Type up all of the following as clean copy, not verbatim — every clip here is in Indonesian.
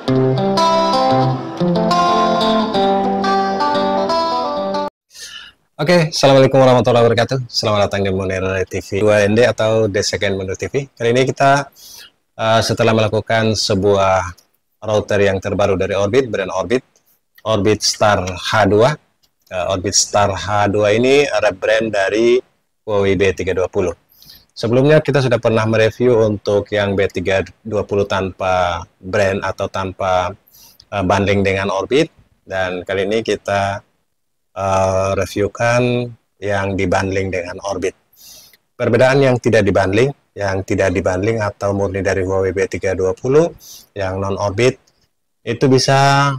Oke, Assalamualaikum warahmatullahi wabarakatuh. Selamat datang di Munir TV 2ND atau The Second Munir TV. Kali ini kita setelah melakukan sebuah router yang terbaru dari Orbit, brand Orbit, Orbit Star H2. Orbit Star H2 ini ada brand dari Huawei B320. Sebelumnya kita sudah pernah mereview untuk yang B320 tanpa brand atau tanpa bundling dengan Orbit, dan kali ini kita reviewkan yang dibundling dengan Orbit. Perbedaan yang tidak dibundling atau murni dari Huawei B320 yang non Orbit itu bisa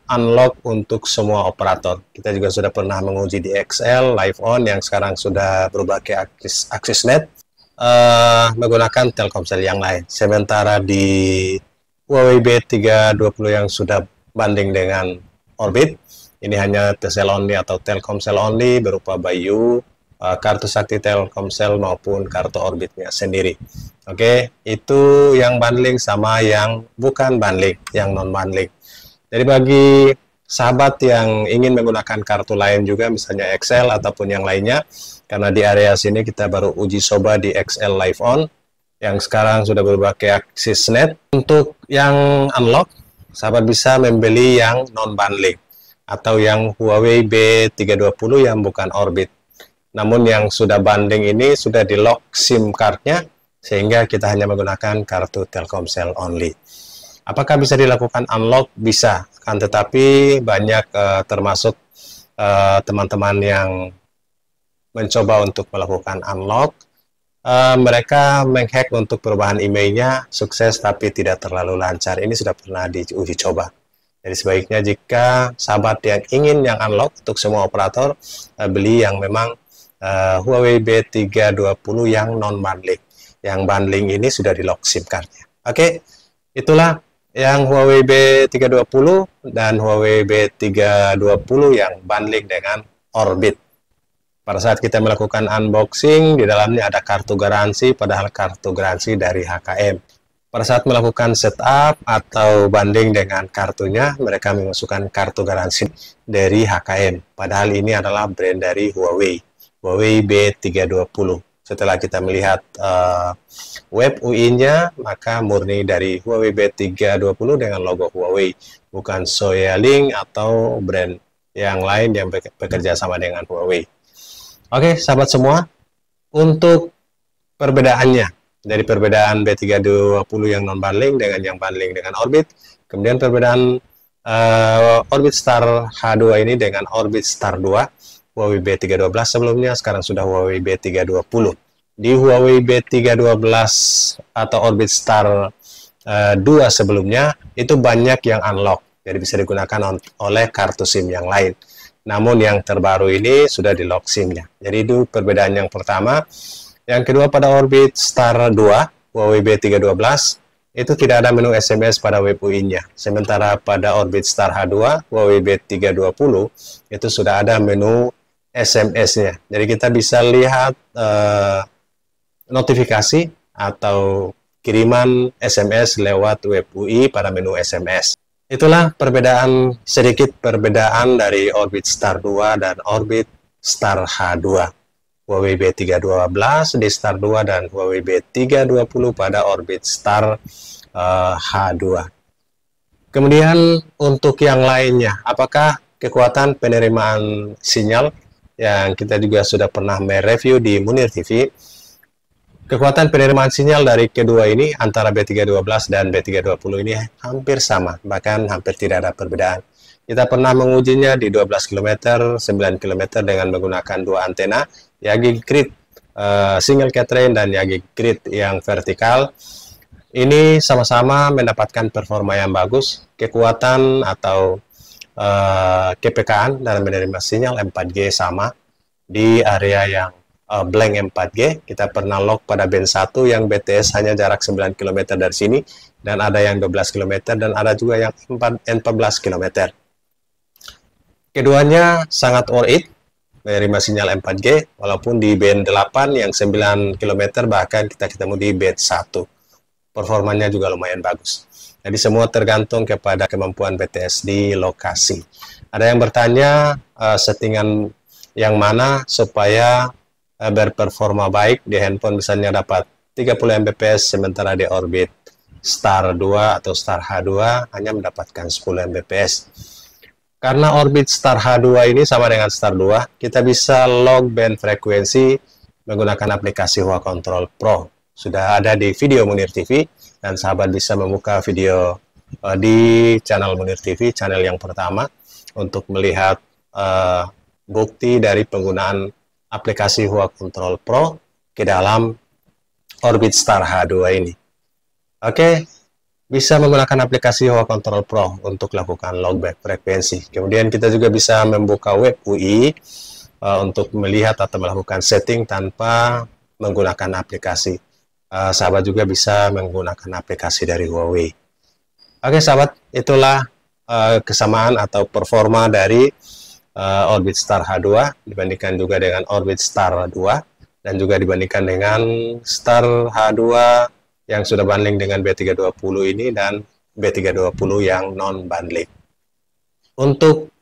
unlock untuk semua operator. Kita juga sudah pernah menguji di XL Live On yang sekarang sudah berubah ke AXISNet menggunakan Telkomsel yang lain. Sementara di Huawei B320 yang sudah bundling dengan Orbit, ini hanya Telcel only atau Telkomsel only berupa Bayu, kartu sakti Telkomsel maupun kartu Orbitnya sendiri. Oke, itu yang bundling sama yang bukan bundling, yang non bundling. Jadi bagi sahabat yang ingin menggunakan kartu lain juga, misalnya XL ataupun yang lainnya, karena di area sini kita baru uji coba di XL Live On, yang sekarang sudah berubah ke AXISNet. Untuk yang unlock, sahabat bisa membeli yang non bundling atau yang Huawei B320 yang bukan Orbit. Namun yang sudah bundling ini sudah di lock SIM cardnya, sehingga kita hanya menggunakan kartu Telkomsel only. Apakah bisa dilakukan unlock? Bisa, kan, tetapi banyak termasuk teman-teman yang mencoba untuk melakukan unlock, mereka menghack untuk perubahan emailnya, sukses tapi tidak terlalu lancar. Ini sudah pernah diuji coba. Jadi sebaiknya jika sahabat yang ingin yang unlock untuk semua operator, beli yang memang Huawei B320 yang non-bundling. Yang bundling ini sudah di lock SIM cardnya. Oke, itulah yang Huawei B320 dan Huawei B320 yang bundling dengan Orbit. Pada saat kita melakukan unboxing, di dalamnya ada kartu garansi, padahal kartu garansi dari HKM. Pada saat melakukan setup atau banding dengan kartunya, mereka memasukkan kartu garansi dari HKM. Padahal ini adalah brand dari Huawei, Huawei B320. Setelah kita melihat web UI-nya, maka murni dari Huawei B320 dengan logo Huawei, bukan Soyalink atau brand yang lain yang bekerja sama dengan Huawei. Oke, sahabat semua, untuk perbedaannya, dari perbedaan B320 yang non-bundling dengan yang bundling dengan Orbit, kemudian perbedaan Orbit Star H2 ini dengan Orbit Star 2, Huawei B312 sebelumnya, sekarang sudah Huawei B320. Di Huawei B312 atau Orbit Star 2 sebelumnya, itu banyak yang unlock, jadi bisa digunakan oleh kartu SIM yang lain. Namun yang terbaru ini sudah di lock SIM-nya. Jadi itu perbedaan yang pertama. Yang kedua, pada Orbit Star 2, Huawei B312, itu tidak ada menu SMS pada web UI-nya. Sementara pada Orbit Star H2, Huawei B320, itu sudah ada menu SMS-nya. Jadi kita bisa lihat notifikasi atau kiriman SMS lewat web UI pada menu SMS. Itulah sedikit perbedaan dari Orbit Star 2 dan Orbit Star H2. Huawei B312 di Star 2 dan Huawei B320 pada Orbit Star H2. Kemudian untuk yang lainnya, apakah kekuatan penerimaan sinyal yang kita juga sudah pernah mereview di Munir TV, kekuatan penerimaan sinyal dari kedua ini antara B312 dan B320 ini hampir sama, bahkan hampir tidak ada perbedaan. Kita pernah mengujinya di 12 km, 9 km dengan menggunakan dua antena, Yagi Grid single Catrain dan Yagi Grid yang vertikal. Ini sama-sama mendapatkan performa yang bagus, kekuatan atau kepekaan dalam menerima sinyal 4G sama di area yang blank 4G. Kita pernah lock pada band 1 yang BTS hanya jarak 9 km dari sini, dan ada yang 12 km dan ada juga yang 14 km. Keduanya sangat worth it menerima sinyal 4G, walaupun di band 8 yang 9 km bahkan kita ketemu di band 1. Performanya juga lumayan bagus. Jadi semua tergantung kepada kemampuan BTS di lokasi. Ada yang bertanya settingan yang mana supaya berperforma baik di handphone, misalnya dapat 30 Mbps sementara di orbit Star 2 atau Star H2 hanya mendapatkan 10 Mbps. Karena orbit Star H2 ini sama dengan Star 2, kita bisa log band frekuensi menggunakan aplikasi Hua Control Pro. Sudah ada di video Munir TV, dan sahabat bisa membuka video di channel Munir TV, channel yang pertama, untuk melihat bukti dari penggunaan aplikasi Hua Control Pro ke dalam orbit Star H2 ini. Oke, bisa menggunakan aplikasi Hua Control Pro untuk lakukan logback frekuensi. Kemudian kita juga bisa membuka web UI untuk melihat atau melakukan setting tanpa menggunakan aplikasi. Sahabat juga bisa menggunakan aplikasi dari Huawei. Oke sahabat, itulah kesamaan atau performa dari orbit Star H2 dibandingkan juga dengan orbit Star 2 dan juga dibandingkan dengan Star H2 yang sudah bundling dengan B320 ini dan B320 yang non bundling. Untuk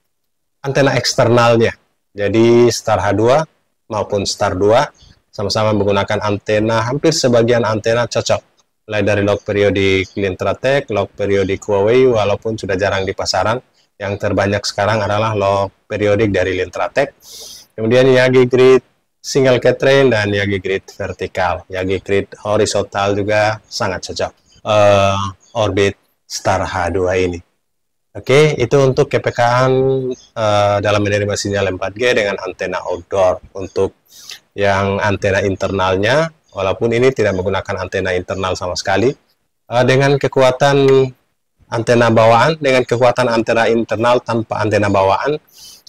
antena eksternalnya, jadi Star H2 maupun Star 2 sama-sama menggunakan antena, hampir sebagian antena cocok, mulai dari log periodik Lintratek, log periodik Huawei, walaupun sudah jarang di pasaran. Yang terbanyak sekarang adalah log periodik dari Lintratek, kemudian Yagi Grid single Catrain dan Yagi Grid vertikal. Yagi Grid horizontal juga sangat cocok orbit Star H2 ini. Oke, itu untuk kepekaan dalam menerima sinyal 4G dengan antena outdoor. Untuk yang antena internalnya, walaupun ini tidak menggunakan antena internal sama sekali, dengan kekuatan antena bawaan, dengan kekuatan antena internal tanpa antena bawaan,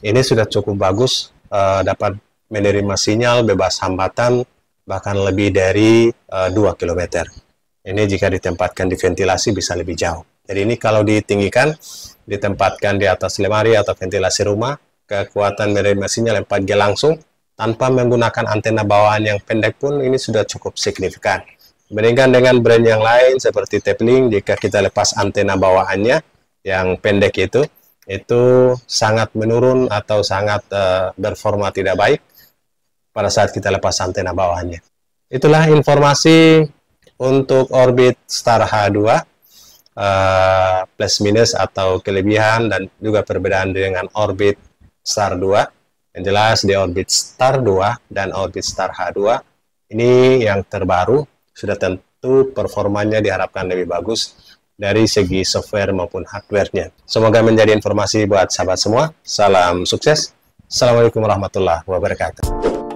ini sudah cukup bagus, dapat menerima sinyal bebas hambatan, bahkan lebih dari 2 km. Ini jika ditempatkan di ventilasi bisa lebih jauh. Jadi ini kalau ditinggikan, ditempatkan di atas lemari atau ventilasi rumah, kekuatan menerima sinyal 4G langsung, tanpa menggunakan antena bawaan yang pendek pun ini sudah cukup signifikan. Dibandingkan dengan brand yang lain seperti Taplink, jika kita lepas antena bawaannya yang pendek itu sangat menurun atau sangat performa tidak baik pada saat kita lepas antena bawaannya. Itulah informasi untuk orbit Star H2, plus minus atau kelebihan dan juga perbedaan dengan orbit Star 2. Yang jelas di orbit Star 2 dan orbit Star H2 ini yang terbaru, sudah tentu performanya diharapkan lebih bagus dari segi software maupun hardware-nya. Semoga menjadi informasi buat sahabat semua. Salam sukses. Assalamualaikum warahmatullahi wabarakatuh.